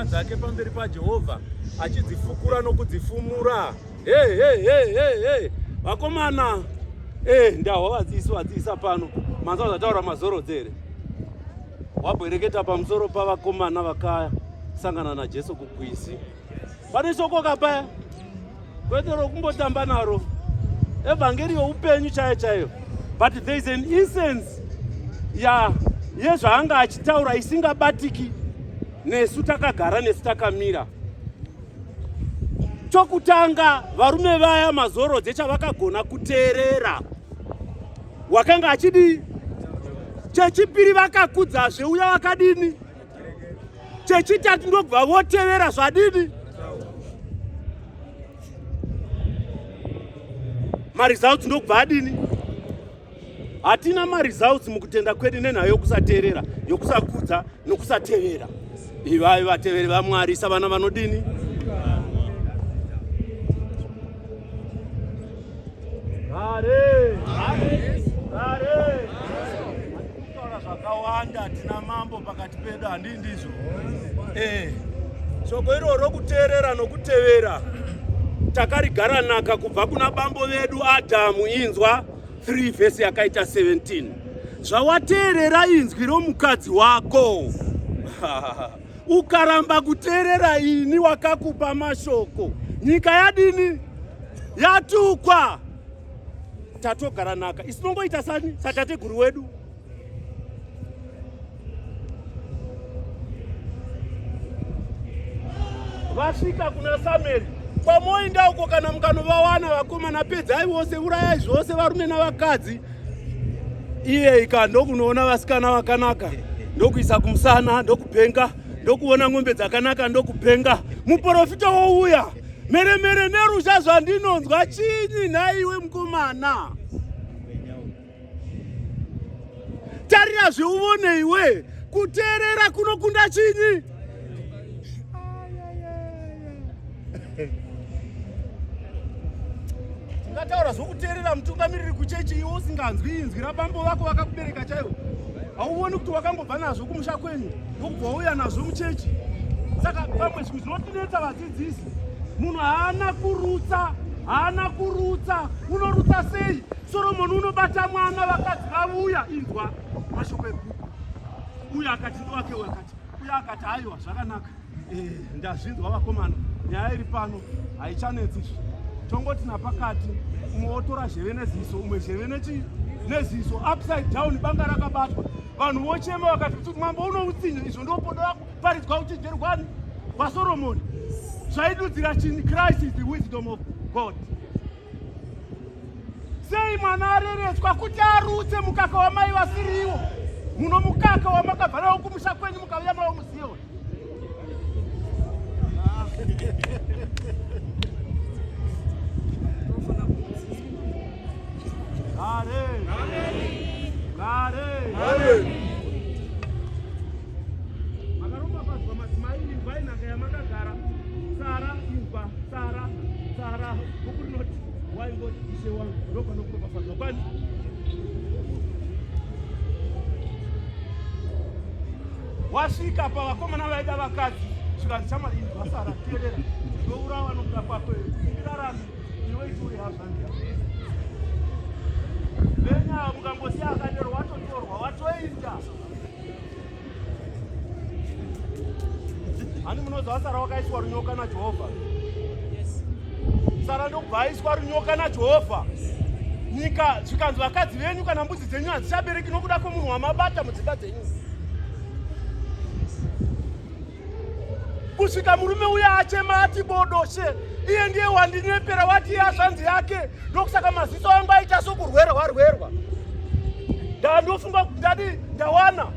dzake pamberi paJehovha achidzifukura nokudzifumura. Hey, vakomana, ndaho vadziisa pano. Manza zvataura mazorodzere. Wabwereketa pamusoro pavakomana vakasangana naJesu kukwisi. Pane shoko kapaya kwete rokumbotamba naro. Evhangeri youpenyu chaiyo. But there is an instance yezvaanga achitaura isingabatiki nesu takagara nesu takamira. Chokutanga varume vaya mazorodze chavakagona kuteerera wakanga achidi. Chechipiri vakakudzazve uya wakadini. Chechitatu ndobva votevera zvadini. Maresults ndobva adini. Hatina maresults mukutenda kwedu nenhau yokusateerera, yokusakudza nokusatevera. Ivai vateveri vaMwari savana vanodini. Gare. Kutaura zvakawanda, tina mambo pakati pedu, handii ndizvo? Shoko iroro kuteerera nokutevera takarigara naka kubva kuna bambo vedu Adhamu. Inzwa 3 vhesi yakaita 17. Zvawateerera inzwi romukadzi wako ukaramba kuteerera ini wakakupa mashoko, nyika yadini? Yatukwa. Tatogara naka. Isinongoita sani satateguru wedu. Vasvika kuna Samueri. Pamoenda uko kana mukanovawana vakomana pedzai vose, urayai zvose varume navakadzi. Iye ika ndokunoona vasikana vakanaka, ndokuisa kumusana, ndokupenga, ndokuona ng'ombe dzakanaka, ndokupenga. Muprofita wouya, meremere nerusha zvandinonzwa chinyi nhaiwe mukomana? Tarira zveuvone iwe, kuteerera kunokunda chinyi? Ngataura zvokuteerera mutungamiriri kuchechi iwe usinganzwi inzwi rabambo vako vakakubereka chaivo. Hauoni kuti wakangobva nazvo kumusha kwenyu ndokubva wauya nazvo muchechi? Saka pamwe zvinhu zvinotinetsa vadzidzisi. Munhu haana kurutsa. Unorutsa sei? Soromoni unobata mwana, vakadzi vauya, inzwa mashoko ebhuku. Uya akati ndowake, akati uya akati haiwa zvakanaka. Ndazvinzwa vakomana, nyaya iri pano haichanetsi. Tongoti napakati, umwe otora zheve neziso, umwe zheve neziso, upside down, banga rakabatwa. Vanhu vochema vakati kuti mwambo unoutsinye. Izvo ndopoda kuparidzwa uchenjerwani kwaSoromoni. Zvaidudzira chini? Christ is the wisdom of God. Sei mwana areretswa kuti arutse mukaka wamai vasiriwo? Muno mukaka wamakabva nawo kumusha kwenyu mukauya nawo musiwo. Gare. Makarumba pazwa madzimai, inzwai nhaka yamakagara. Sara, inzwa, Sara, buku rinoti waingoti ishe wangu, ndopanokuropafadzwa kwani. Wasvika pavakomana vaida vakadzi, zvikanzi chamari inzwa Sara, teerera, ndourawa nokuda kwako, ndirarame, iwe itori hazvandia. Venya mukangosiya akadero watotorwa, watoenda. Hani munozva Sara wakaiswa runyoka naJehovha. Sara ndokubva aiswa runyoka naJehovha. Nyika zvikanzi vakadzi venyu kana mbudzi dzenyu hadzichabereki nokuda kwemunhu wamabata mudzimba dzenyu. Kusvika murume uya achema ati bodoshe, iye ndiye wandinepera, wati yazvanzi yake, ndokusaka maziso angu aita sokurwera warwerwa. Ndandofunga kuti ndawana.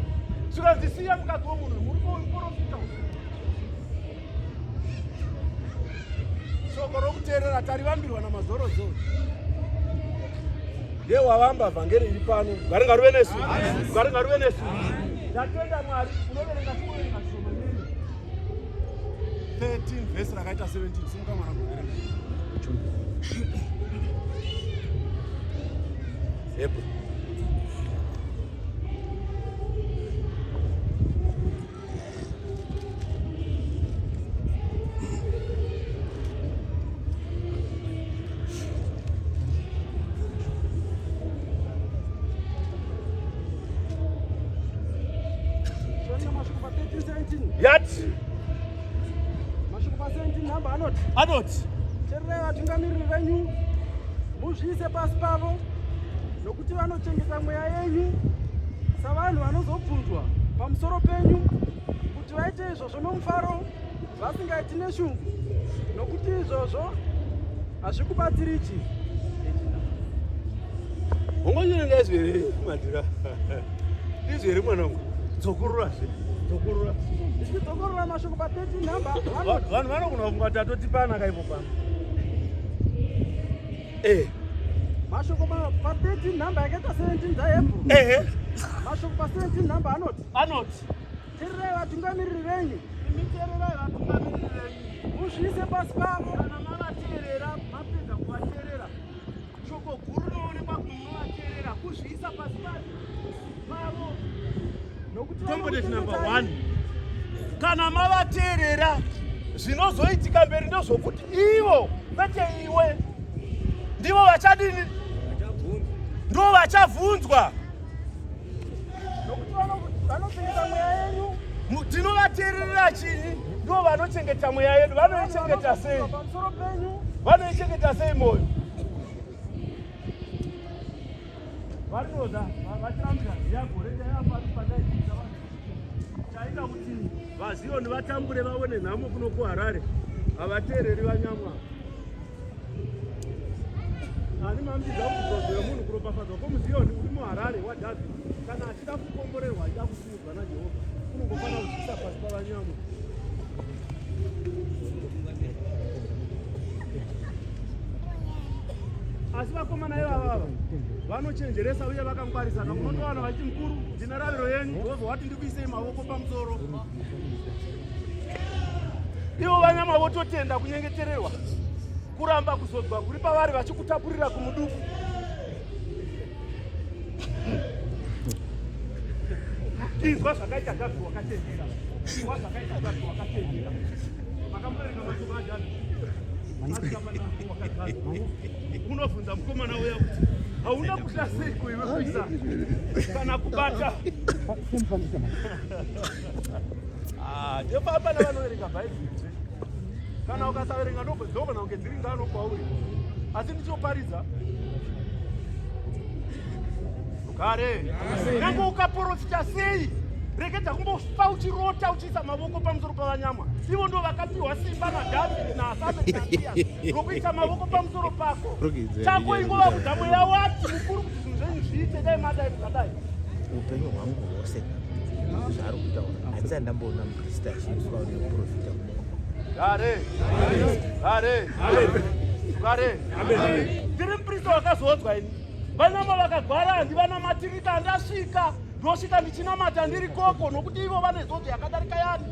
Zvikanzisiya mukadzi womunhu, muprofita. Shoko rokuteerera tarivambirwa namazorodzoro. Ndiye wavamba vhangeri iri pano. Ngaringaruve nesu. Ngaringaruve nesu. Ndatenda Mwari, unoverenga kuverenga shoma nene. 13 vhesi rakaita 17. Simuka mwana kuverenga. Hebu. namba anoti tererai vatungamiriri venyu muzviise pasi pavo nokuti vanochengeta mweya yenyu savanhu vanozobvunzwa pamusoro penyu kuti vaite izvozvo nomufaro vasingaiti neshungu nokuti izvozvo hazvikubatsirichi. ungonyurenga izvere madhira izvere mwanangu dzokururazve dzokurura ichidzokorora mashoko pa13 nhamba vanhu vanogona kunga tatotipana kaipo pano mashoko pa13 nhamba yakaita 17 dzaHebheru mashoko pa17 nhamba anoti tererai vatungamiriri venyu imitererai vatungamiriri venyu muzviise pasi pavo kana mavateerera mapedza kuvateerera shoko guru rinoonekwa kuti munovateerera kuzviisa pasi pavo nokuti tombodeti namba 1 kana mavateerera zvinozoitika mberi ndozvokuti ivo vete iwe ndivo vachadini ndo vachavhunzwa nokuti vanochengeta mweya yenyu. tinovateerera chini ndo vanochengeta mweya yedu. Vanoichengeta sei? Pamusoro penyu vanoichengeta sei moyo? varinoda vachirambira yagore chayaparipadaiisa chaita kuti vaziyoni vatambure vaone nhamo kuno kuHarare havateereri vanyamwa. ani mambidza kuzozo yemunhu kuropafadzwa kwomuziyoni uri muHarare waDhavhidhi kana achida kukomborerwa achida kusimudzwa naJehovha unongofanira kuzviisa pasi pavanyamwa. asi vakomana ivavava vanochenjeresa uye vakangwarisana. munotowana vachiti mukuru ndina raviro yenyu Jehovha wati ndikuisei mavoko pamusoro. ivo vanyama vototenda kunyengetererwa kuramba kuzodzwa kuri pavari vachikutapurira kumuduku. inzwa zvakaita Dhavhidhi wakatendera. inzwa zvakaita Dhavhidhi wakatendera. makamborenga mashoko aDhavhidhi unobvunza mukomana uya kuti hauna kutya sei kuiwe kuisa kana kubata. ndepapa navanoverenga bhaibheri kana ukasaverenga ndogona kunge dziri ngano kwauri. asi ndichoparidza kare nange ukaprofita sei reketa kumbofa uchirota uchiisa mavoko pamusoro pavanyama. ivo ndo vakapiwa simba naDhavhidhi naSamueri rokuisa mavoko pamusoro pako. chako ingova kuti mweya wati mukuru kuti zvinhu zvenyu zviite dai madai zvakadai. upenyu hwangu hwose zvaari kutaura handisati ndamboona muprista achiiswa neprofita kare ndiri muprista wakazodzwa ini. vanyama vakagwara handivana matirika handasvika ndosvika ndichinamata ndiri koko nokuti ivo vane zodzo yakadarika yani.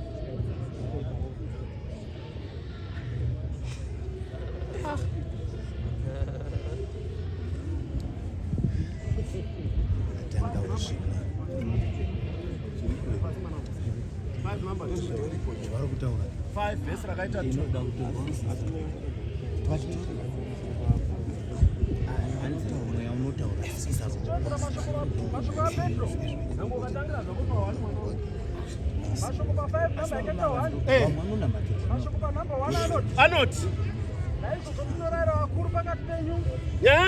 vari kutaura 5 vhesi rakaita inoda kutaura mweya unotaura mashoko aPetro nango ukatangira zvakupahwani mwana wangu mashoko pa5 namba yakaita 1 mashoko panamba 1 anoti naizvozvo tinorayira vakuru pakati penyu.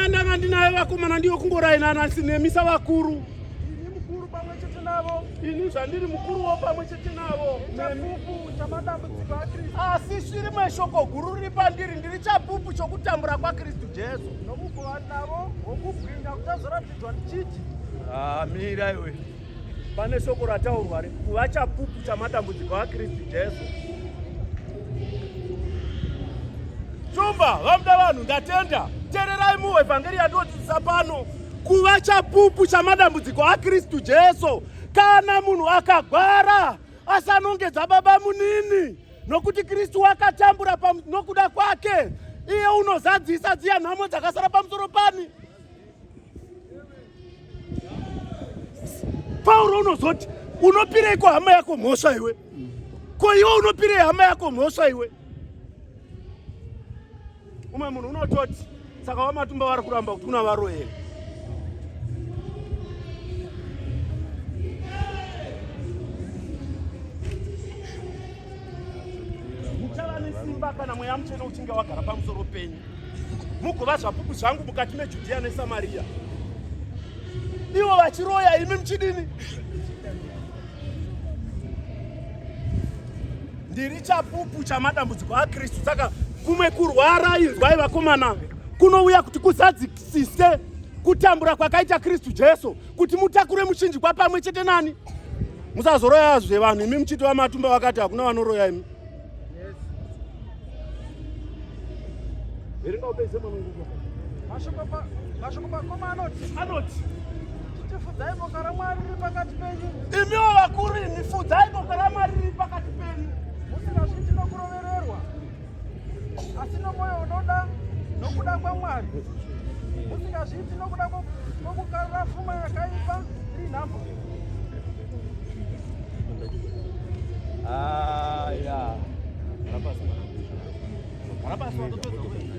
ndanga ndinayo vakomana ndiyo kungorayinana sinemisa vakuru. ini mukuru pamwe chete navo. ini zvandiri mukuruwo pamwe chete navo. chapupu chamadambudziko aKristu. asi sviri meshoko guru riri pandiri ndiri chapupu chokutambura kwaKristu Jesu. nomugova navo wokubwinya kuchazoratidzwa ndichiti mira iwe pane shoko rataurwa kuva chapupu chamadambudziko aKristu Jesu. shumba vamuda vanhu ndatenda teererai muevhangeri yatodzidzisa pano kuva chapupu chamadambudziko aKristu Jesu. kana munhu akagwara asanongedza baba munini nokuti Kristu wakatambura nokuda kwake iye unozadzisa dziya nhamo dzakasara pamusoro pani. Pauro unozoti unopireiko hama yako mhosva iwe? ko iwe unopirei hama yako mhosva iwe? umwe munhu unototi saka wamatumba vari kuramba kuti unavaroyera. muchava muchane simba kana mweya muchene uchinge wagara pamusoro penyu. Mugova zvapupu zvangu mukati meJudhea neSamaria. Ivo vachiroya imi muchidini? Ndiri chapupu chamadambudziko aKristu. Saka kumwe kurwara inzwai vakomana kunouya kuti kuzadzisise kutambura kwakaita Kristu Jesu, kuti mutakure muchinjikwa pamwe chete nani. Musazoroya zvevanhu imi muchiti wamatumba wakati hakuna vanoroya imi. Erenga ubeze mwangu. Mashoko pakoma anoti tifudzai boka raMwari riri pakati penyu. Imiwo vakuru imi fudzai boka raMwari riri pakati penyu. Musingazviti nokurovererwa, asi nomwoyo unoda nokuda kwaMwari. Musingazviti nokuda kwokukarira pfuma yakaipa iri nhambwe. Karapasi watopedza wewe.